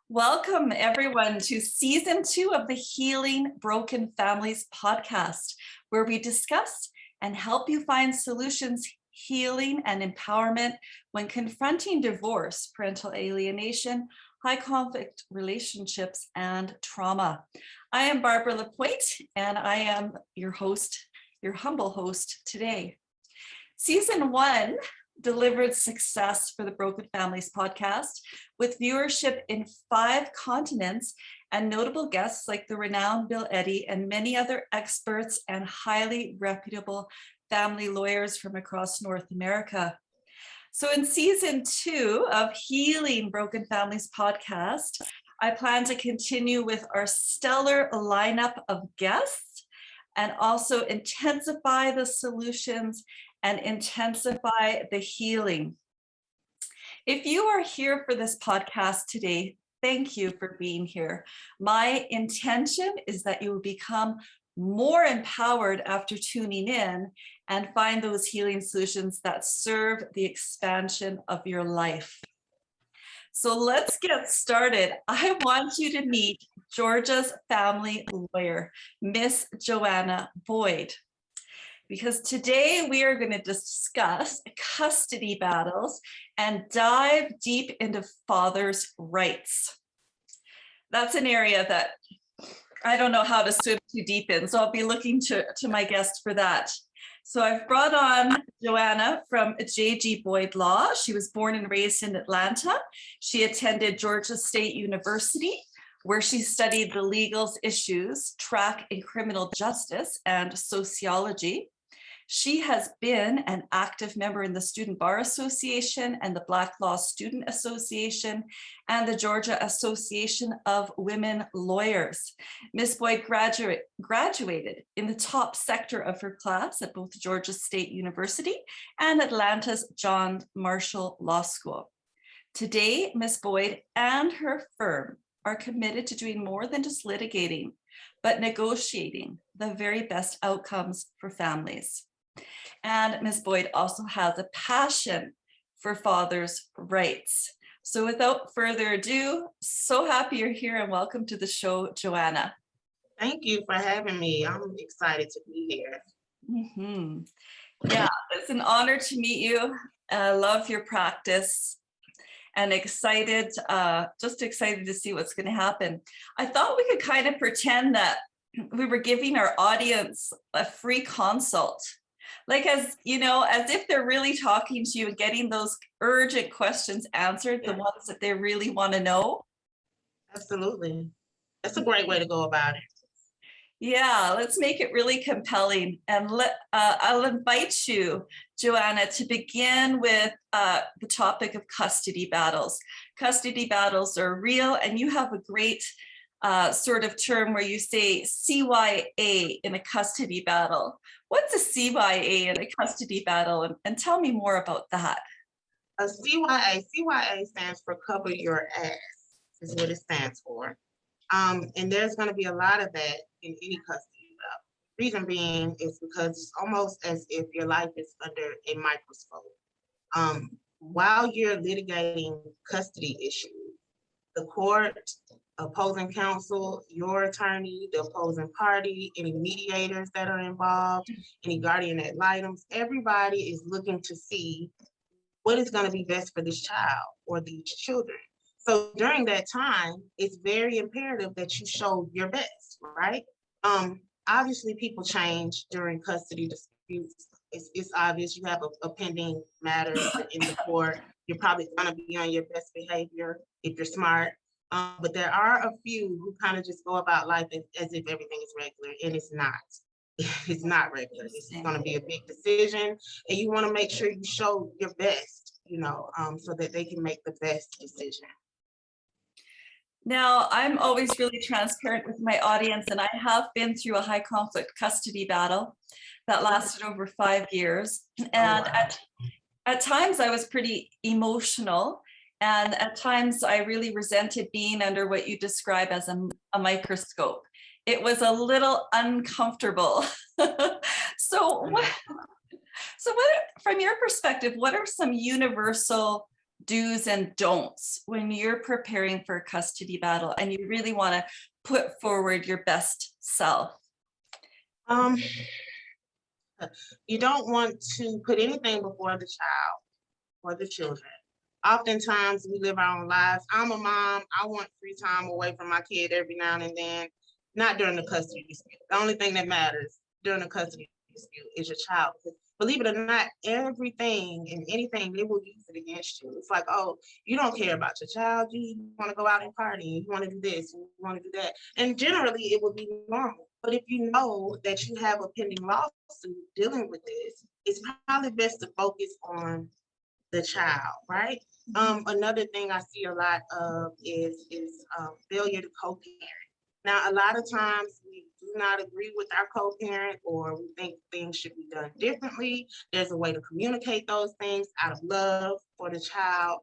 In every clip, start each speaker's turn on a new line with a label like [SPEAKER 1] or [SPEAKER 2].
[SPEAKER 1] Welcome, everyone, to season 2 of the Healing Broken Families podcast, where we discuss and help you find solutions, healing, and empowerment when confronting divorce, parental alienation, high conflict relationships, and trauma. I am Barbara Lapointe, and I am your host, your humble host today. Season 1 delivered success for the Broken Families podcast with viewership in 5 continents and notable guests like the renowned Bill Eddy and many other experts and highly reputable family lawyers from across North America. So in season 2 of Healing Broken Families podcast, I plan to continue with our stellar lineup of guests and also intensify the solutions and intensify the healing. If you are here for this podcast today, thank you for being here. My intention is that you will become more empowered after tuning in and find those healing solutions that serve the expansion of your life. So let's get started. I want you to meet Georgia's family lawyer, Miss Joanna Boyd, because today we are going to discuss custody battles and dive deep into fathers' rights. That's an area that I don't know how to swim too deep in, so I'll be looking to my guest for that. So I've brought on Joanna from J.G. Boyd Law. She was born and raised in Atlanta. She attended Georgia State University, where she studied the legal issues, track in criminal justice and sociology. She has been an active member in the Student Bar Association and the Black Law Student Association and the Georgia Association of Women Lawyers. Ms. Boyd graduated in the top sector of her class at both Georgia State University and Atlanta's John Marshall Law School. Today, Ms. Boyd and her firm are committed to doing more than just litigating, but negotiating the very best outcomes for families. And Ms. Boyd also has a passion for fathers' rights. So without further ado, so happy you're here and welcome to the show, Joanna.
[SPEAKER 2] Thank you for having me. I'm excited to be here.
[SPEAKER 1] Yeah, it's an honor to meet you. I love your practice and excited, just excited to see what's going to happen. I thought we could kind of pretend that we were giving our audience a free consult. Like, as you know, as if they're really talking to you and getting those urgent questions answered, the ones that they really want to know.
[SPEAKER 2] Absolutely. That's a great way to go about it.
[SPEAKER 1] Yeah, let's make it really compelling. And I'll invite you, Joanna, to begin with the topic of custody battles. Custody battles are real, and you have a great sort of term where you say CYA in a custody battle. What's a CYA in a custody battle? And tell me more about that.
[SPEAKER 2] A CYA stands for cover your ass, is what it stands for. And there's going to be a lot of that in any custody battle. Reason being is because it's almost as if your life is under a microscope. While you're litigating custody issues, the court, opposing counsel, your attorney, the opposing party, any mediators that are involved, any guardian ad litem, everybody is looking to see what is going to be best for this child or these children. So during that time, it's very imperative that you show your best, right? Obviously, people change during custody disputes. It's obvious you have a pending matter in the court. You're probably going to be on your best behavior if you're smart. But there are a few who kind of just go about life as if everything is regular, and it's not. It's not regular. It's going to be a big decision, and you want to make sure you show your best, so that they can make the best decision.
[SPEAKER 1] Now, I'm always really transparent with my audience, and I have been through a high conflict custody battle that lasted over 5 years. And at times I was pretty emotional. And at times I really resented being under what you describe as a microscope. It was a little uncomfortable. So what, from your perspective, what are some universal do's and don'ts when you're preparing for a custody battle and you really want to put forward your best self?
[SPEAKER 2] You don't want to put anything before the child or the children. Oftentimes we live our own lives. I'm a mom. I want free time away from my kid every now and then, not during the custody dispute. The only thing that matters during the custody dispute is your child. Believe it or not, everything and anything, they will use it against you. It's like, oh, you don't care about your child. You want to go out and party. You want to do this. You want to do that. And generally, it would be normal. But if you know that you have a pending lawsuit dealing with this, it's probably best to focus on the child, right? Another thing I see a lot of is failure to co-parent. Now, a lot of times we do not agree with our co-parent, or we think things should be done differently. There's a way to communicate those things out of love for the child.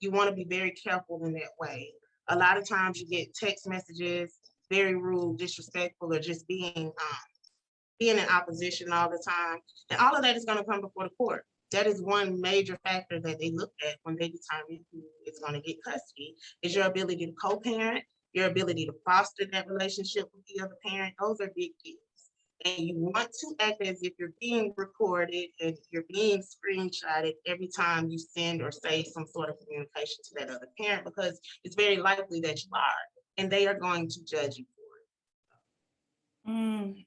[SPEAKER 2] You want to be very careful in that way. A lot of times you get text messages, very rude, disrespectful, or just being in opposition all the time. And all of that is going to come before the court. That is one major factor that they look at when they determine who is going to get custody, is your ability to co-parent, your ability to foster that relationship with the other parent. Those are big deals. And you want to act as if you're being recorded and you're being screenshotted every time you send or say some sort of communication to that other parent, because it's very likely that you are, and they are going to judge you for it.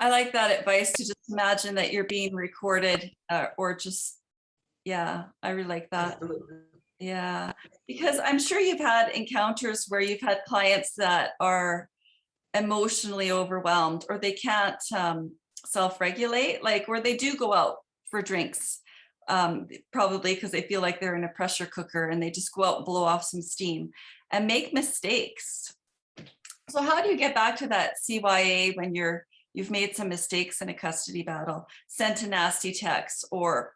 [SPEAKER 1] I like that advice, to just imagine that you're being recorded, or just, yeah, I really like that.
[SPEAKER 2] Absolutely.
[SPEAKER 1] Yeah, because I'm sure you've had encounters where you've had clients that are emotionally overwhelmed, or they can't self-regulate, like where they do go out for drinks, probably because they feel like they're in a pressure cooker, and they just go out and blow off some steam and make mistakes. So how do you get back to that CYA when you've made some mistakes in a custody battle, sent a nasty text, or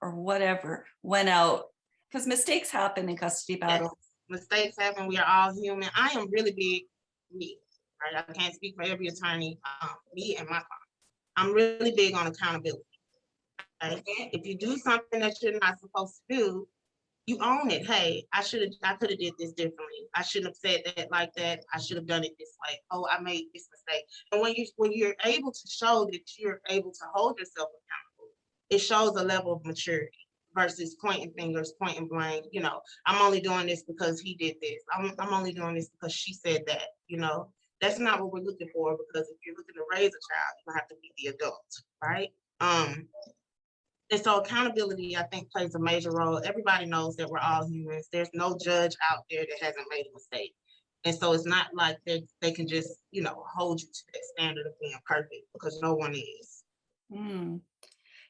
[SPEAKER 1] whatever, went out? Because mistakes happen in custody battles.
[SPEAKER 2] Yes, mistakes happen. We are all human. I am really big, me, right? I can't speak for every attorney, me and my client. I'm really big on accountability. Right? If you do something that you're not supposed to do, you own it. Hey, I could have did this differently. I shouldn't have said that like that. I should have done it this way. Oh, I made this mistake. And when you're able to show that you're able to hold yourself accountable, it shows a level of maturity versus pointing fingers, pointing blame. You know, I'm only doing this because he did this. I'm only doing this because she said that. You know, that's not what we're looking for, because if you're looking to raise a child, you have to be the adult, right? And so accountability, I think, plays a major role. Everybody knows that we're all humans. There's no judge out there that hasn't made a mistake. And so it's not like they can just, you know, hold you to that standard of being perfect, because no one is.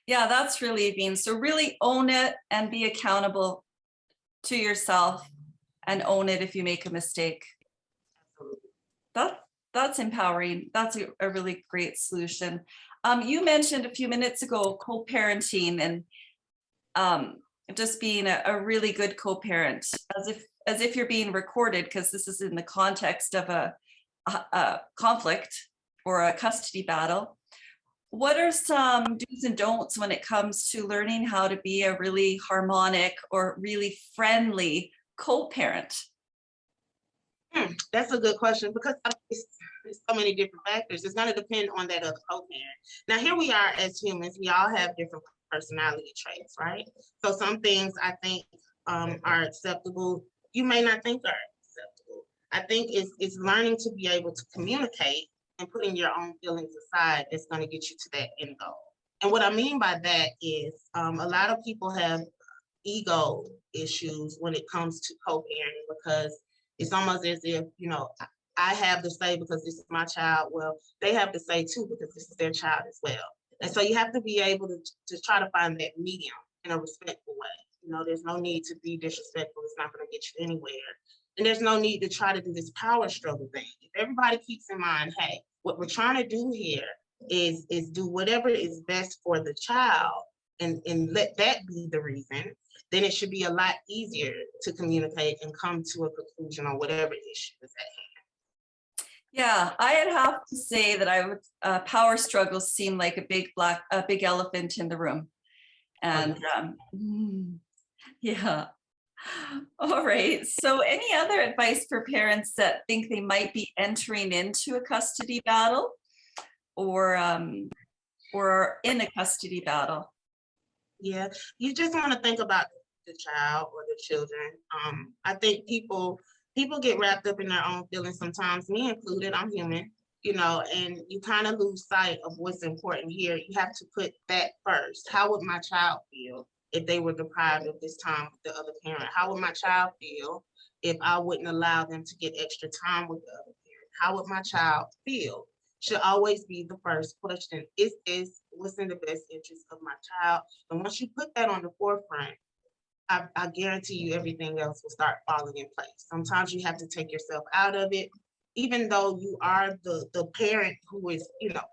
[SPEAKER 1] Yeah, that's really being, so really own it and be accountable to yourself, and own it if you make a mistake.
[SPEAKER 2] Absolutely.
[SPEAKER 1] That's empowering. That's a really great solution. You mentioned a few minutes ago co-parenting, and just being a really good co-parent, as if you're being recorded, because this is in the context of a conflict or a custody battle. What are some do's and don'ts when it comes to learning how to be a really harmonic or really friendly co-parent?
[SPEAKER 2] That's a good question, because there's so many different factors. It's going to depend on that other co-parent. Now, here we are as humans. We all have different personality traits, right? So some things I think are acceptable, you may not think are acceptable. I think it's learning to be able to communicate and putting your own feelings aside that's going to get you to that end goal. And what I mean by that is a lot of people have ego issues when it comes to co-parenting, because it's almost as if, you know, I have to say because this is my child. Well, they have to say too, because this is their child as well. And so you have to be able to try to find that medium in a respectful way. You know, there's no need to be disrespectful. It's not going to get you anywhere. And there's no need to try to do this power struggle thing. If everybody keeps in mind, hey, what we're trying to do here is do whatever is best for the child, and let that be the reason, then it should be a lot easier to communicate and come to a conclusion on whatever issue is at hand.
[SPEAKER 1] Yeah, I'd have to say that I would, power struggles seem like a big elephant in the room. And Yeah. All right. So any other advice for parents that think they might be entering into a custody battle or in a custody battle?
[SPEAKER 2] Yeah, you just want to think about the child or the children. I think people get wrapped up in their own feelings sometimes, me included. I'm human, and you kind of lose sight of what's important here. You have to put that first. How would my child feel if they were deprived of this time with the other parent? How would my child feel if I wouldn't allow them to get extra time with the other parent? How would my child feel? Should always be the first question. Is this what's in the best interest of my child? And once you put that on the forefront, I guarantee you everything else will start falling in place. Sometimes you have to take yourself out of it, even though you are the parent who is,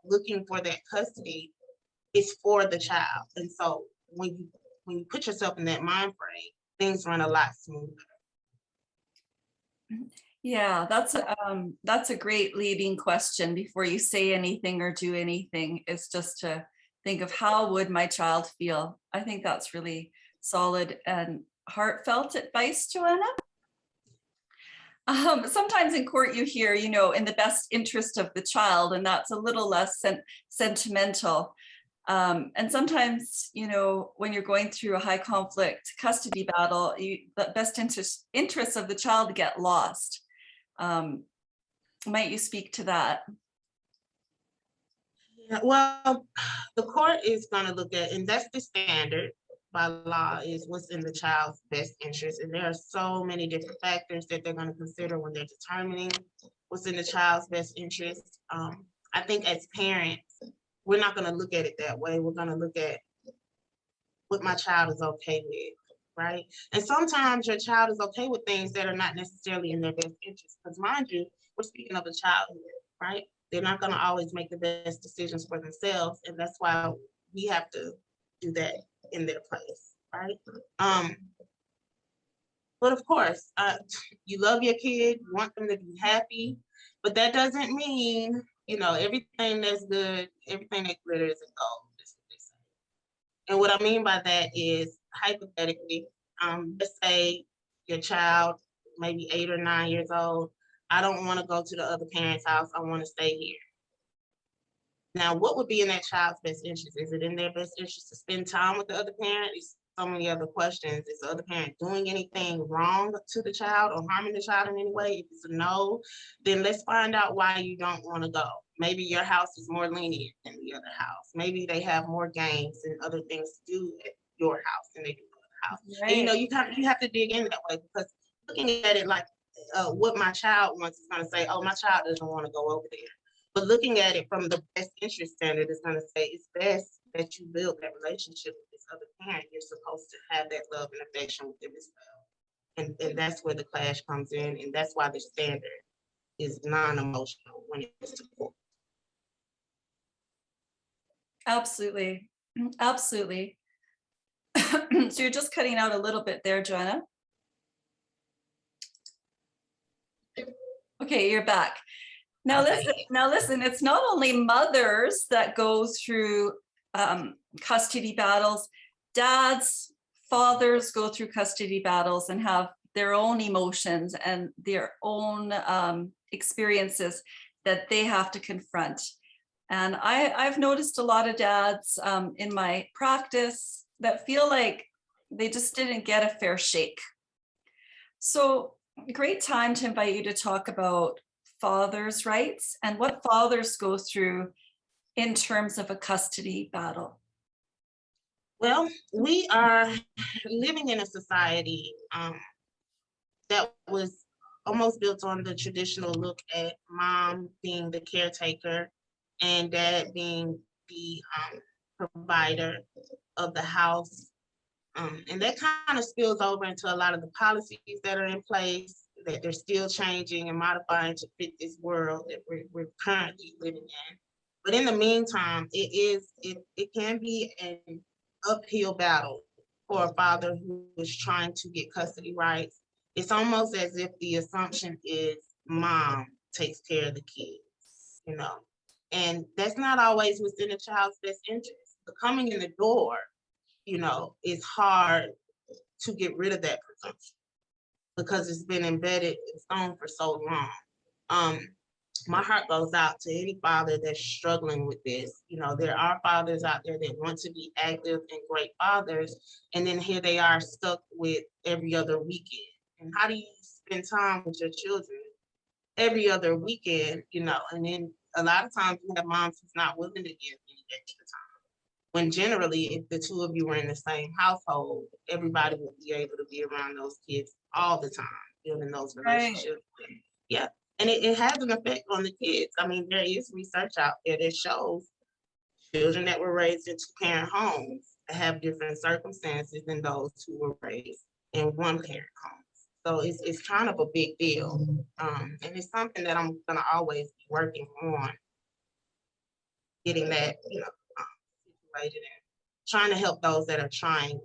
[SPEAKER 2] looking for that custody, it's for the child. And so when you put yourself in that mind frame, things run a lot smoother.
[SPEAKER 1] Yeah, that's a great leading question before you say anything or do anything, is just to think of how would my child feel. I think that's really solid and heartfelt advice, Joanna. Sometimes in court you hear, in the best interest of the child, and that's a little less sentimental. And sometimes, when you're going through a high conflict custody battle, the best interests of the child get lost. Might you speak to that?
[SPEAKER 2] Yeah, well, the court is going to look at, and that's the standard by law, is what's in the child's best interest. And there are so many different factors that they're going to consider when they're determining what's in the child's best interest. I think as parents, we're not going to look at it that way. We're going to look at what my child is okay with, right? And sometimes your child is okay with things that are not necessarily in their best interest. Because mind you, we're speaking of a child here, right? They're not going to always make the best decisions for themselves. And that's why we have to do that in their place, right? But of course, you love your kid, you want them to be happy, but that doesn't mean, everything that's good, everything that glitters is gold. And what I mean by that is, hypothetically, let's say your child, maybe 8 or 9 years old, I don't want to go to the other parent's house, I want to stay here. Now, what would be in that child's best interest? Is it in their best interest to spend time with the other parent? There's so many other questions. Is the other parent doing anything wrong to the child or harming the child in any way? If it's a no, then let's find out why you don't want to go. Maybe your house is more lenient than the other house. Maybe they have more games and other things to do at your house than they do at the house. Right. And you have to dig in that way, because looking at it like what my child wants is going to say, oh, my child doesn't want to go over there. But looking at it from the best interest standard is going to say it's best that you build that relationship with this other parent. You're supposed to have that love and affection with them as well. And that's where the clash comes in. And that's why the standard is non-emotional when it comes to court.
[SPEAKER 1] Absolutely. Absolutely. So you're just cutting out a little bit there, Joanna. Okay, you're back. Now listen, it's not only mothers that go through custody battles. Dads, fathers go through custody battles and have their own emotions and their own experiences that they have to confront. And I've noticed a lot of dads in my practice that feel like they just didn't get a fair shake. So great time to invite you to talk about fathers' rights and what fathers go through in terms of a custody battle.
[SPEAKER 2] Well, we are living in a society that was almost built on the traditional look at mom being the caretaker and dad being the provider of the house. And that kind of spills over into a lot of the policies that are in place, that they're still changing and modifying to fit this world that we're currently living in. But in the meantime, it can be an uphill battle for a father who is trying to get custody rights. It's almost as if the assumption is mom takes care of the kids, and that's not always within the child's best interest. But coming in the door, is hard to get rid of that presumption because it's been embedded in stone for so long. My heart goes out to any father that's struggling with this. You know, there are fathers out there that want to be active and great fathers, and then here they are stuck with every other weekend. And how do you spend time with your children every other weekend, you know? And then a lot of times you have moms who's not willing to give any extra time. When generally, if the two of you were in the same household, everybody would be able to be around those kids all the time, building those relationships. Right. Yeah. And it has an effect on the kids. I mean, there is research out there that shows children that were raised in two-parent homes have different circumstances than those who were raised in one-parent homes. So it's kind of a big deal. And it's something that I'm gonna always be working on, getting that, you know, situated and trying to help those that are trying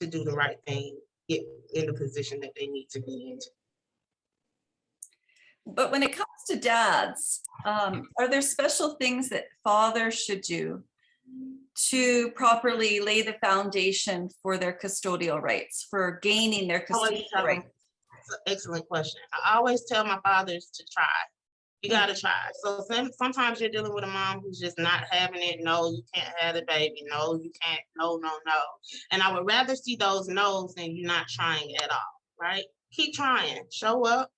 [SPEAKER 2] to do the right thing, get in the position that they need to be in.
[SPEAKER 1] But when it comes to dads, are there special things that fathers should do to properly lay the foundation for their custodial rights, for gaining their custodial rights?
[SPEAKER 2] That's an excellent question. I always tell my fathers to try. You got to try. So sometimes you're dealing with a mom who's just not having it. No, you can't have the baby. No, you can't. No, no, no. And I would rather see those no's than you not trying at all, right? Keep trying. Show up.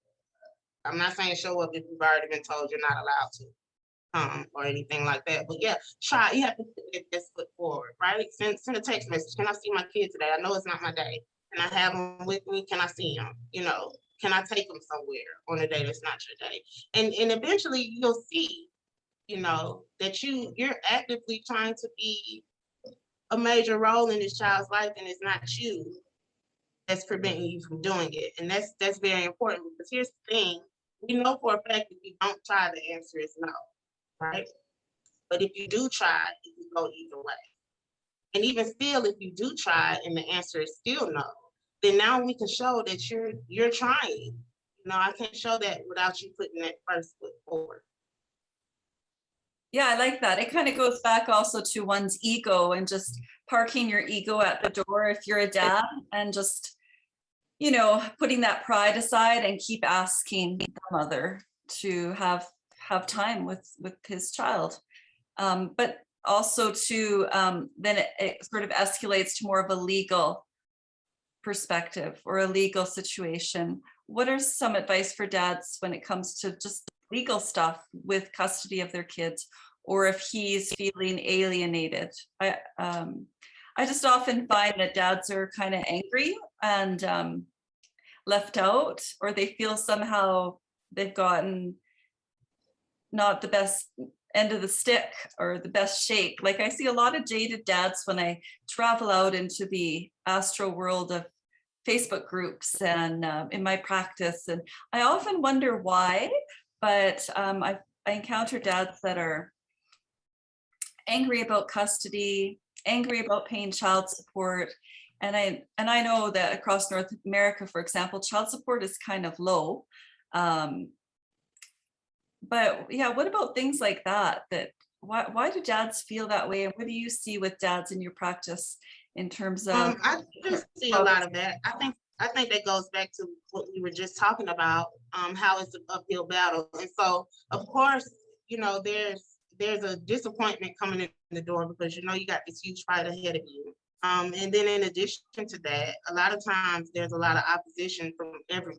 [SPEAKER 2] I'm not saying show up if you've already been told you're not allowed to or anything like that. But yeah, try. You have to put that best foot forward, right? Send a text message. Can I see my kid today? I know it's not my day. Can I have them with me? Can I see them? You know, can I take them somewhere on a day that's not your day? And eventually you'll see, you know, that you're actively trying to be a major role in this child's life, and it's not you that's preventing you from doing it. And that's very important, because here's the thing. We know for a fact if you don't try, the answer is no, right? But if you do try, it can go either way. And even still, if you do try and the answer is still no, then now we can show that you're trying. You know, I can't show that without you putting that first foot forward.
[SPEAKER 1] Yeah, I like that. It kind of goes back also to one's ego and just parking your ego at the door if you're a dad, and just, you know, putting that pride aside and keep asking the mother to have time with his child. But also to then it sort of escalates to more of a legal perspective or a legal situation. What are some advice for dads when it comes to just legal stuff with custody of their kids, or if he's feeling alienated? I just often find that dads are kind of angry and left out, or they feel somehow they've gotten not the best end of the stick or the best shake. Like, I see a lot of jaded dads when I travel out into the astral world of Facebook groups and in my practice, and I often wonder why, but I encounter dads that are angry about custody, angry about paying child support. And I know that across North America, for example, child support is kind of low. But yeah, what about things like that? Why do dads feel that way? And what do you see with dads in your practice in terms of?
[SPEAKER 2] I just see a lot of that. I think that goes back to what we were just talking about, how it's an uphill battle. And so, of course, you know, there's a disappointment coming in the door because, you know, you got this huge fight ahead of you. And then in addition to that, a lot of times there's a lot of opposition from everyone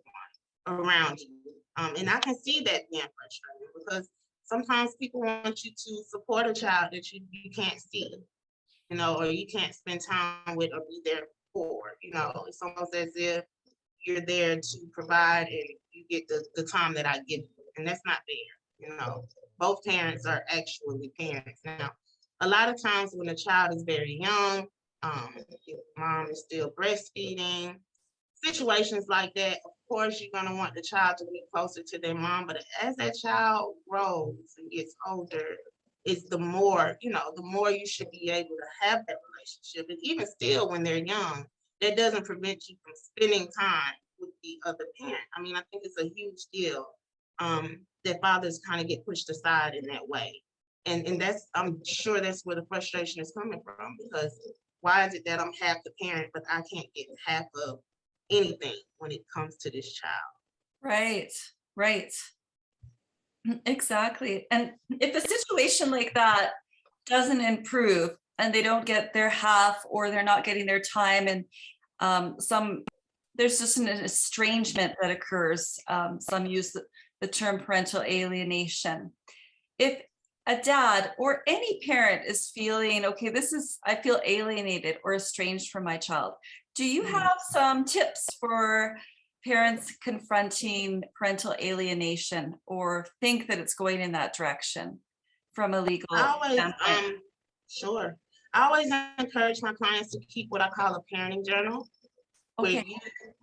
[SPEAKER 2] around you. And I can see that being frustrating, because sometimes people want you to support a child that you can't see, you know, or you can't spend time with or be there for. You know, it's almost as if you're there to provide and you get the time that I give you. And that's not fair. You know, both parents are actually parents. Now, a lot of times when a child is very young, if mom is still breastfeeding, situations like that, of course, you're going to want the child to be closer to their mom. But as that child grows and gets older, is the more, you know, the more you should be able to have that relationship. And even still, when they're young, that doesn't prevent you from spending time with the other parent. I mean, I think it's a huge deal that fathers kind of get pushed aside in that way. And that's, I'm sure that's where the frustration is coming from, because Why is it that I'm half the parent, but I can't get half of anything when it comes to this child?
[SPEAKER 1] Right, right. Exactly. And if a situation like that doesn't improve and they don't get their half, or they're not getting their time, and there's just an estrangement that occurs. Some use the term parental alienation. If a dad or any parent is feeling, okay, I feel alienated or estranged from my child, do you have some tips for parents confronting parental alienation, or think that it's going in that direction from a legal
[SPEAKER 2] I always,
[SPEAKER 1] standpoint?
[SPEAKER 2] sure. I always encourage my clients to keep what I call a parenting journal, where
[SPEAKER 1] Okay.
[SPEAKER 2] you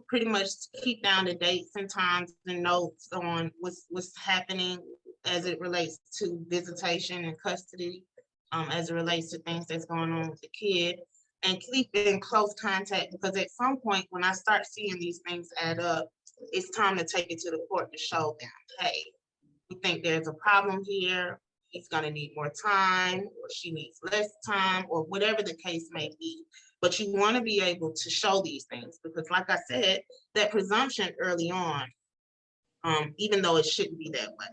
[SPEAKER 2] pretty much keep down the dates and times and notes on what's happening as it relates to visitation and custody, as it relates to things that's going on with the kid, and keep in close contact, because at some point when I start seeing these things add up, it's time to take it to the court to show them, hey, we think there's a problem here. He's going to need more time, or she needs less time, or whatever the case may be. But you want to be able to show these things, because like I said, that presumption early on, even though it shouldn't be that way,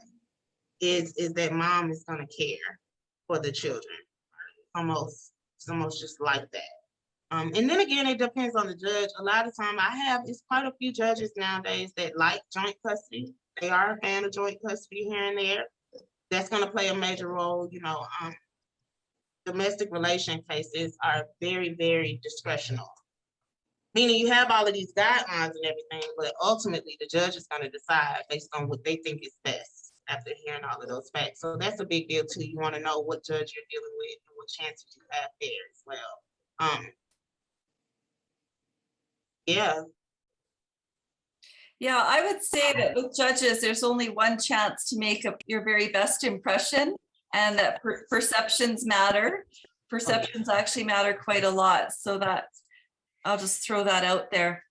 [SPEAKER 2] is that mom is going to care for the children. It's almost just like that. And then again, it depends on the judge. A lot of time it's quite a few judges nowadays that like joint custody. They are a fan of joint custody here and there. That's going to play a major role. Domestic relation cases are very, very discretional. Meaning you have all of these guidelines and everything, but ultimately the judge is going to decide based on what they think is best after hearing all of those facts. So that's a big deal too. You want to know what judge you're dealing with and what chances you have there as well. Yeah.
[SPEAKER 1] Yeah, I would say that with judges, there's only one chance to make your very best impression, and that perceptions matter. Perceptions actually matter quite a lot. So that I'll just throw that out there.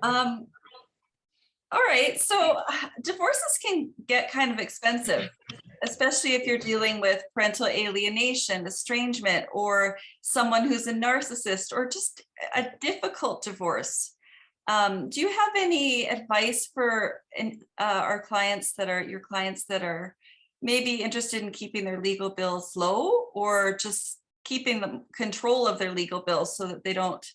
[SPEAKER 1] All right, so divorces can get kind of expensive, especially if you're dealing with parental alienation, estrangement, or someone who's a narcissist, or just a difficult divorce. Do you have any advice for our clients that are your clients that are maybe interested in keeping their legal bills low, or just keeping the control of their legal bills so that they don't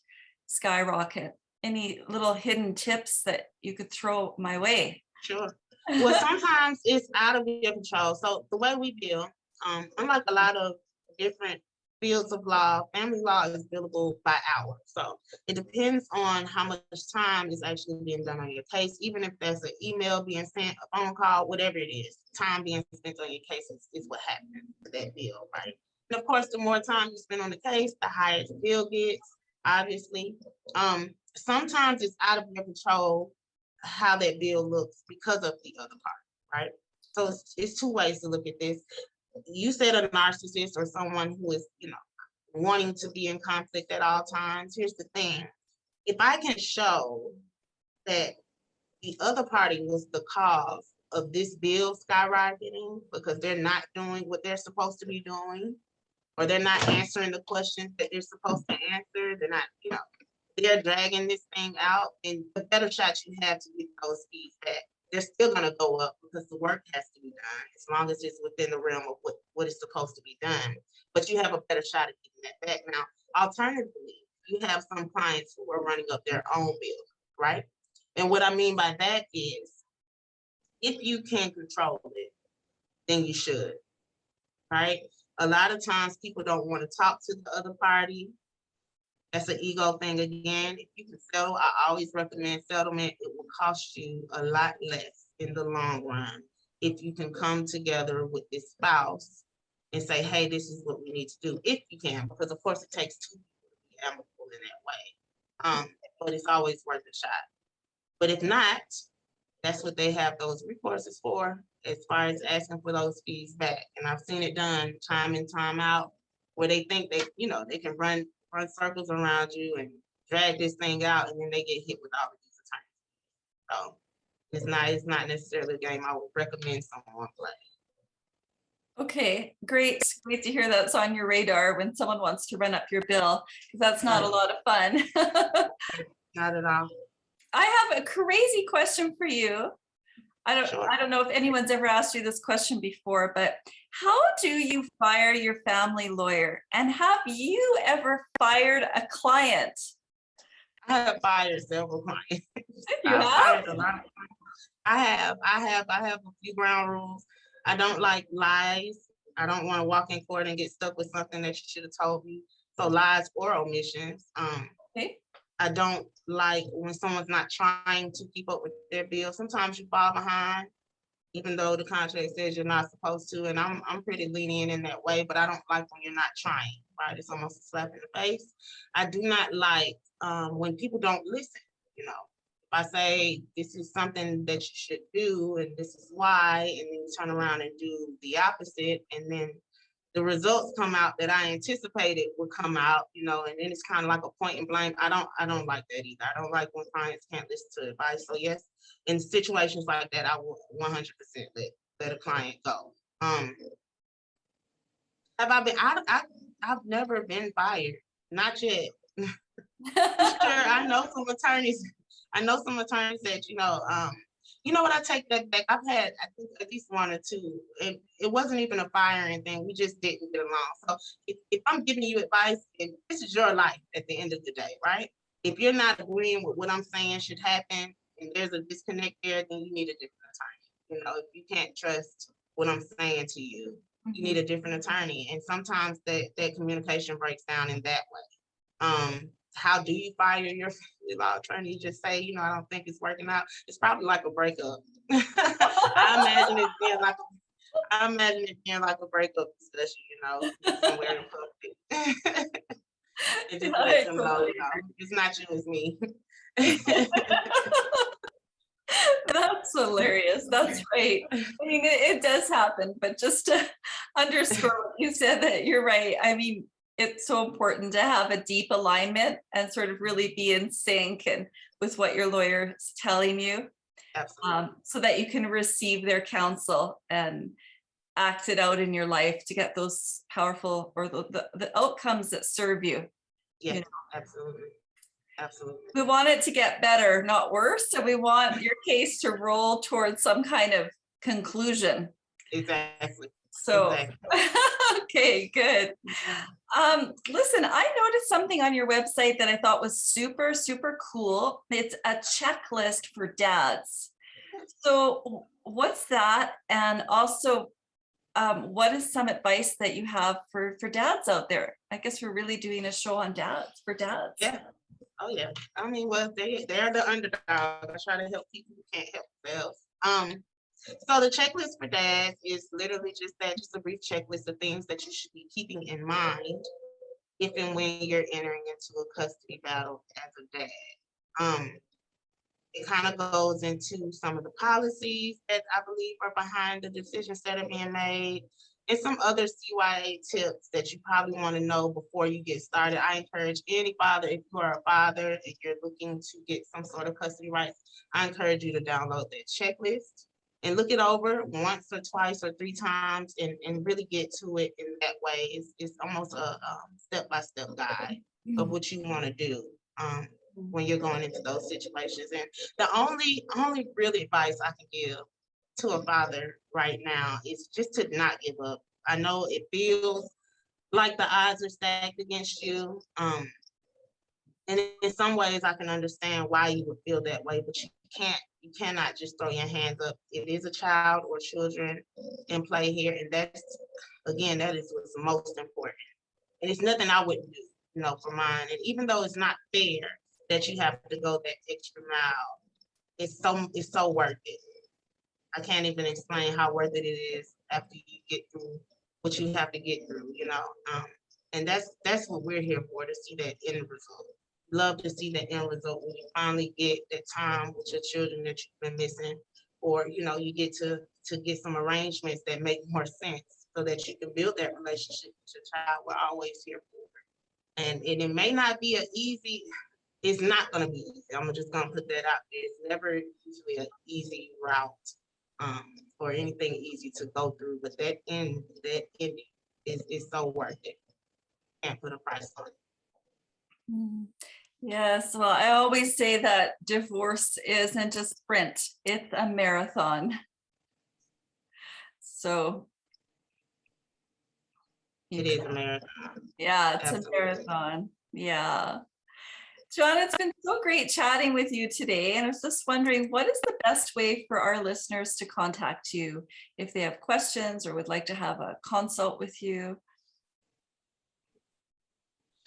[SPEAKER 1] skyrocket? Any little hidden tips that you could throw my way?
[SPEAKER 2] Sure. Well, sometimes it's out of your control. So the way we deal, unlike a lot of different fields of law, family law is billable by hour. So it depends on how much time is actually being done on your case. Even if there's an email being sent, a phone call, whatever it is, time being spent on your case is what happens to that bill, right? And of course, the more time you spend on the case, the higher the bill gets, obviously. Sometimes it's out of your control how that bill looks because of the other party, right? So it's two ways to look at this. You said a narcissist or someone who is, wanting to be in conflict at all times. Here's the thing. If I can show that the other party was the cause of this bill skyrocketing because they're not doing what they're supposed to be doing, or they're not answering the questions that they're supposed to answer, they're not, they're dragging this thing out, and the better shot you have to get those fees back. They're still going to go up because the work has to be done, as long as it's within the realm of what is supposed to be done. But you have a better shot at getting that back. Now, alternatively, you have some clients who are running up their own bills, right? And what I mean by that is, if you can control it, then you should, right? A lot of times people don't want to talk to the other party. That's an ego thing again. If you can settle, I always recommend settlement. It will cost you a lot less in the long run if you can come together with this spouse and say, hey, this is what we need to do, if you can, because of course it takes two people to be amicable in that way. But it's always worth a shot. But if not, that's what they have those recourses for, as far as asking for those fees back. And I've seen it done time in, time out, where they think they can run circles around you and drag this thing out, and then they get hit with all of these attorneys. So it's not necessarily a game I would recommend someone play.
[SPEAKER 1] Okay, great. Great to hear that's on your radar when someone wants to run up your bill, because that's not a lot of fun.
[SPEAKER 2] Not at all.
[SPEAKER 1] I have a crazy question for you.
[SPEAKER 2] Sure.
[SPEAKER 1] I don't know if anyone's ever asked you this question before, but how do you fire your family lawyer? And have you ever fired a client?
[SPEAKER 2] I have fired several clients.
[SPEAKER 1] You
[SPEAKER 2] I've
[SPEAKER 1] have?
[SPEAKER 2] fired a lot of clients. I have a few ground rules. I don't like lies. I don't want to walk in court and get stuck with something that you should have told me. So lies or omissions.
[SPEAKER 1] Okay.
[SPEAKER 2] I don't like when someone's not trying to keep up with their bills. Sometimes you fall behind, even though the contract says you're not supposed to. And I'm pretty lenient in that way, but I don't like when you're not trying, right? It's almost a slap in the face. I do not like when people don't listen, you know. If I say this is something that you should do and this is why, and then you turn around and do the opposite, and then the results come out that I anticipated would come out, you know, and then it's kind of like a point and blame. I don't like that either. I don't like when clients can't listen to advice. So yes, in situations like that, I will 100% let a client go. Have I been? I've never been fired, not yet. Sure, I know some attorneys. I know some attorneys that you know what? I take that back. I've had, I think, at least one or two, and it wasn't even a firing thing. We just didn't get along. So if I'm giving you advice, and this is your life at the end of the day, right? If you're not agreeing with what I'm saying should happen, and there's a disconnect there, then you need a different attorney. You know, if you can't trust what I'm saying to you, you need a different attorney. And sometimes that communication breaks down in that way. How do you fire your family law attorney? You just say, you know, I don't think it's working out. It's probably like a breakup. I imagine it being like a breakup discussion, you know, somewhere in public. And just let them know, you know, it's not you, it's me.
[SPEAKER 1] That's hilarious. That's right. I mean, it does happen, but just to underscore what you said, that you're right. I mean, it's so important to have a deep alignment and sort of really be in sync and with what your lawyer is telling you, so that you can receive their counsel and act it out in your life to get those powerful or the outcomes that serve you.
[SPEAKER 2] Yeah,
[SPEAKER 1] you know?
[SPEAKER 2] Absolutely. Absolutely.
[SPEAKER 1] We want it to get better, not worse. So we want your case to roll towards some kind of conclusion.
[SPEAKER 2] Exactly.
[SPEAKER 1] So,
[SPEAKER 2] exactly.
[SPEAKER 1] Okay, good. Listen, I noticed something on your website that I thought was super, super cool. It's a checklist for dads. So what's that? And also, what is some advice that you have for dads out there? I guess we're really doing a show on dads, for dads.
[SPEAKER 2] Yeah. Oh yeah. I mean, well, they're the underdog. I try to help people who can't help themselves. So the checklist for dads is literally just that, just a brief checklist of things that you should be keeping in mind if and when you're entering into a custody battle as a dad. It kind of goes into some of the policies that I believe are behind the decisions that are being made, and some other CYA tips that you probably want to know before you get started. I encourage any father, if you are a father and you're looking to get some sort of custody rights, I encourage you to download that checklist and look it over once or twice or 3 times and really get to it in that way. It's almost a step-by-step guide of what you want to do when you're going into those situations. And the only real advice I can give to a father right now is just to not give up. I know it feels like the odds are stacked against you. And in some ways I can understand why you would feel that way, but you cannot just throw your hands up. It is a child or children in play here. And that is what's most important. And it's nothing I wouldn't do, you know, for mine. And even though it's not fair that you have to go that extra mile, it's so worth it. I can't even explain how worth it is after you get through what you have to get through, you know. And that's what we're here for, to see that end result. Love to see that end result when you finally get that time with your children that you've been missing, or you know, you get to get some arrangements that make more sense so that you can build that relationship with your child. We're always here for it. And it may not be it's not going to be easy. I'm just going to put that out there. It's never usually an easy route. or anything easy to go through, but that ending is so worth it. Can't put a price on it.
[SPEAKER 1] Mm. Yes, well, I always say that divorce isn't a sprint, it's a marathon. So
[SPEAKER 2] It is a marathon.
[SPEAKER 1] yeah, it's
[SPEAKER 2] Absolutely.
[SPEAKER 1] a marathon. Yeah. Joanna, it's been so great chatting with you today. And I was just wondering, what is the best way for our listeners to contact you if they have questions or would like to have a consult with you?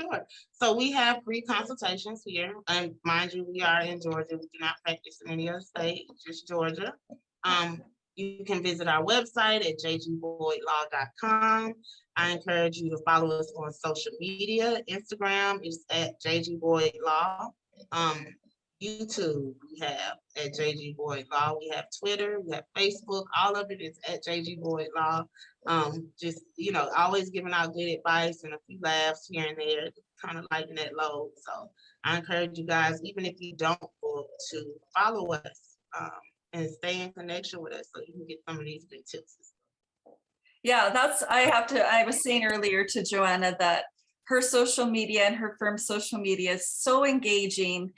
[SPEAKER 2] Sure. So we have free consultations here. And mind you, we are in Georgia. We do not practice in any other state, just Georgia. You can visit our website at jgboydlaw.com. I encourage you to follow us on social media. Instagram is at jgboydlaw. YouTube we have at jgboydlaw. We have Twitter, we have Facebook. All of it is at jgboydlaw. Just, always giving out good advice and a few laughs here and there, kind of lighten that load. So I encourage you guys, even if you don't book, to follow us and stay in connection with us so you can get some of these good tips.
[SPEAKER 1] Yeah, I was saying earlier to Joanna that her social media and her firm's social media is so engaging.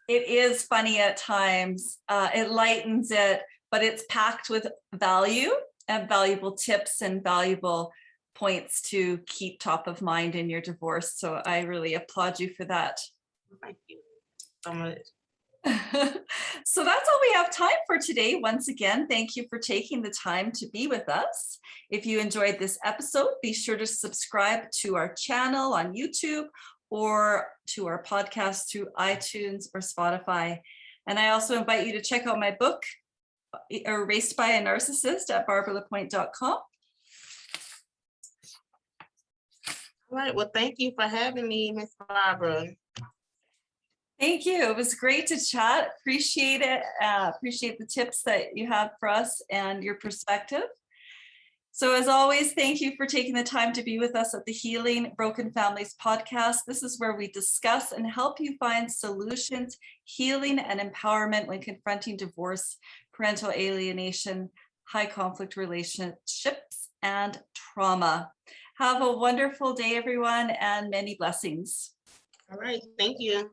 [SPEAKER 1] It is funny at times, it lightens it, but it's packed with value and valuable tips and valuable points to keep top of mind in your divorce. So I really applaud you for that.
[SPEAKER 2] Thank you so much.
[SPEAKER 1] So that's all we have time for today. Once again, thank you for taking the time to be with us. If you enjoyed this episode, be sure to subscribe to our channel on YouTube or to our podcast through iTunes or Spotify. And I also invite you to check out my book, Erased by a Narcissist, at barbaralapointe.com.
[SPEAKER 2] All right. Well, thank you for having me, Miss Barbara.
[SPEAKER 1] Thank you. It was great to chat. Appreciate it. Appreciate the tips that you have for us and your perspective. So as always, thank you for taking the time to be with us at the Healing Broken Families podcast. This is where we discuss and help you find solutions, healing, and empowerment when confronting divorce, parental alienation, high conflict relationships, and trauma. Have a wonderful day, everyone, and many blessings.
[SPEAKER 2] All right. Thank you.